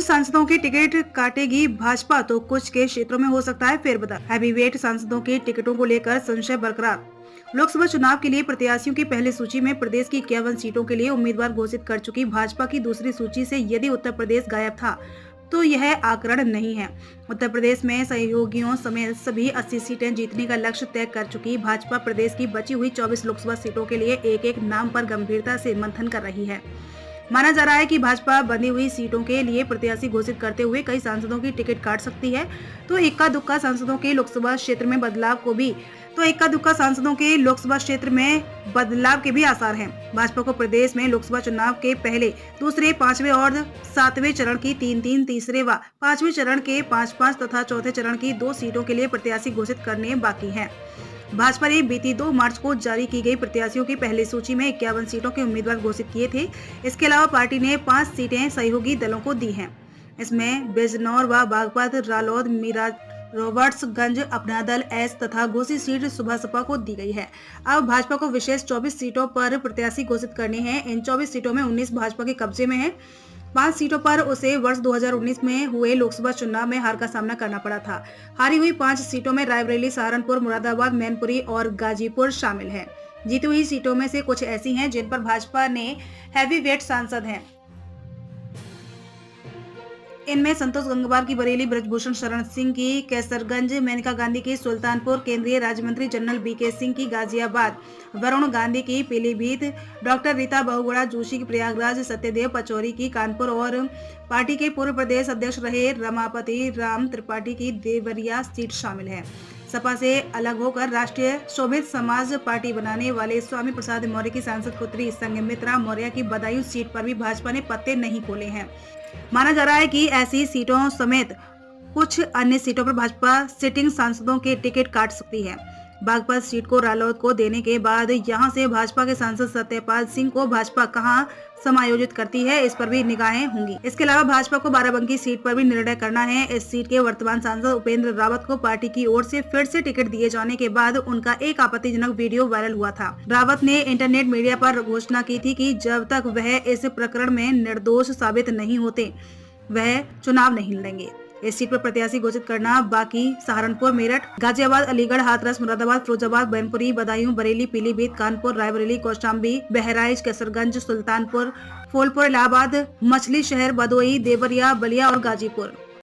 सांसदों की टिकट काटेगी भाजपा तो कुछ के क्षेत्रों में हो सकता है फेरबदल। हैवीवेट सांसदों की टिकटों को लेकर संशय बरकरार। लोकसभा चुनाव के लिए प्रत्याशियों की पहली सूची में प्रदेश की 51 सीटों के लिए उम्मीदवार घोषित कर चुकी भाजपा की दूसरी सूची से यदि उत्तर प्रदेश गायब था तो यह आकरण नहीं है। उत्तर प्रदेश में सहयोगियों समेत सभी 80 सीटें जीतने का लक्ष्य तय कर चुकी भाजपा प्रदेश की बची हुई 24 लोकसभा सीटों के लिए एक एक नाम पर गंभीरता से मंथन कर रही है। माना जा रहा है कि भाजपा बंधी हुई सीटों के लिए प्रत्याशी घोषित करते हुए कई सांसदों की टिकट काट सकती है, तो इक्का दुक्का सांसदों के लोकसभा क्षेत्र में बदलाव के भी आसार हैं। भाजपा को प्रदेश में लोकसभा चुनाव के पहले, दूसरे, पांचवें और सातवें चरण की 3-3, तीसरे व पांचवें चरण के 5-5 तथा चौथे चरण की 2 सीटों के लिए प्रत्याशी घोषित करने बाकी हैं। भाजपा ने बीती 2 मार्च को जारी की गई प्रत्याशियों की पहली सूची में 51 सीटों के उम्मीदवार घोषित किए थे। इसके अलावा पार्टी ने 5 सीटें सहयोगी दलों को दी हैं। इसमें बिजनौर व बागपत, रालोद, मीरठ, रॉबर्ट्सगंज, अपना दल एस तथा घोसी सीट सुबह सपा को दी गई है। अब भाजपा को विशेष 24 सीटों पर प्रत्याशी घोषित करने हैं। इन 24 सीटों में 19 भाजपा के कब्जे में है। 5 सीटों पर उसे वर्ष 2019 में हुए लोकसभा चुनाव में हार का सामना करना पड़ा था। हारी हुई 5 सीटों में रायबरेली, सहारनपुर, मुरादाबाद, मैनपुरी और गाजीपुर शामिल है। जीती हुई सीटों में से कुछ ऐसी हैं जिन पर भाजपा ने हैवीवेट सांसद हैं। इनमें संतोष गंगवार की बरेली, ब्रजभूषण शरण सिंह की कैसरगंज, मेनका गांधी की सुल्तानपुर, केंद्रीय राज्य मंत्री जनरल बीके सिंह की गाजियाबाद, वरुण गांधी की पीलीभीत, डॉक्टर रीता बहुगुणा जोशी की प्रयागराज, सत्यदेव पचौरी की कानपुर और पार्टी के पूर्व प्रदेश अध्यक्ष रहे रमापति राम त्रिपाठी की देवरिया सीट शामिल है। सपा से अलग होकर राष्ट्रीय शोभित समाज पार्टी बनाने वाले स्वामी प्रसाद मौर्य की सांसद पुत्री संघमित्रा मौर्य की बदायूं सीट पर भी भाजपा ने पत्ते नहीं खोले हैं। माना जा रहा है कि ऐसी सीटों समेत कुछ अन्य सीटों पर भाजपा सिटिंग सांसदों के टिकट काट सकती है। बागपत सीट को रालोद को देने के बाद यहां से भाजपा के सांसद सत्यपाल सिंह को भाजपा कहां समायोजित करती है, इस पर भी निगाहें होंगी। इसके अलावा भाजपा को बाराबंकी सीट पर भी निर्णय करना है। इस सीट के वर्तमान सांसद उपेंद्र रावत को पार्टी की ओर से फिर से टिकट दिए जाने के बाद उनका एक आपत्तिजनक वीडियो वायरल हुआ था। रावत ने इंटरनेट मीडिया पर घोषणा की थी कि जब तक वह इस प्रकरण में निर्दोष साबित नहीं होते, वह चुनाव नहीं लड़ेंगे। इस सीट पर प्रत्याशी घोषित करना बाकी सहारनपुर, मेरठ, गाजियाबाद, अलीगढ़, हाथरस, मुरादाबाद, फिरोजाबाद, मैनपुरी, बदायूं, बरेली, पीलीभीत, कानपुर, रायबरेली, कौशाम्बी, बहराइच, कैसरगंज, सुल्तानपुर, फूलपुर, इलाहाबाद, मछली शहर, भदोही, देवरिया, बलिया और गाजीपुर।